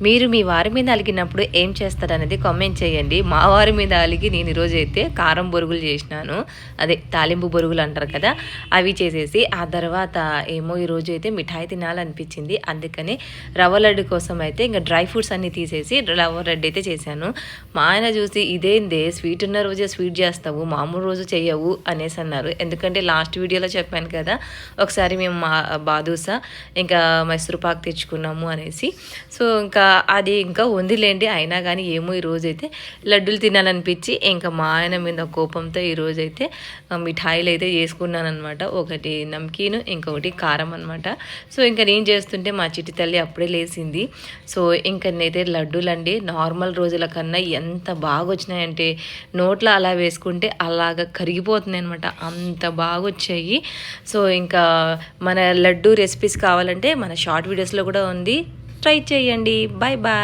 మీరు మీ వారి మీద అలిగినప్పుడు ఏం చేస్తారనేది కామెంట్ చేయండి. మా వారి మీద అలిగి నేను ఈరోజు అయితే కారం బొరుగులు చేసినాను. అదే తాలింపు బొరుగులు అంటారు కదా, అవి చేసేసి ఆ తర్వాత ఏమో ఈరోజు అయితే మిఠాయి తినాలనిపించింది. అందుకని రవ్వ లడ్డు కోసం అయితే ఇంకా డ్రై ఫ్రూట్స్ అన్నీ తీసేసి రవ్వ లడ్డు అయితే చేశాను. మా ఆయన చూసి ఇదేందే స్వీట్ ఉన్న రోజే స్వీట్ చేస్తావు, మామూలు రోజు చెయ్యవు అనేసి అన్నారు. ఎందుకంటే లాస్ట్ వీడియోలో చెప్పాను కదా, ఒకసారి మేము బాదుషా ఇంకా మైసూర్ పాక్ తెచ్చుకున్నాము అనేసి. సో ఇంకా అది ఇంకా ఉందిలేండి, అయినా కానీ ఏమో ఈరోజైతే లడ్డూలు తినాలనిపించి ఇంకా మా ఆయన మీద కోపంతో ఈరోజైతే మిఠాయిలు అయితే చేసుకున్నాను అనమాట. ఒకటి నమ్కీను, ఇంకొకటి కారం అనమాట. సో ఇంకా నేను చేస్తుంటే మా చిట్టి తల్లి అప్పుడే లేచింది. సో ఇంకా నేనైతే లడ్డూలండి నార్మల్ రోజుల కన్నా ఎంత బాగా వచ్చినాయంటే నోట్లో అలా వేసుకుంటే అలాగా కరిగిపోతుంది అనమాట, అంత బాగా వచ్చాయి. సో ఇంకా మన లడ్డు రెసిపీస్ కావాలంటే మన షార్ట్ వీడియోస్లో కూడా ఉంది, ట్రై చేయండి. Bye bye.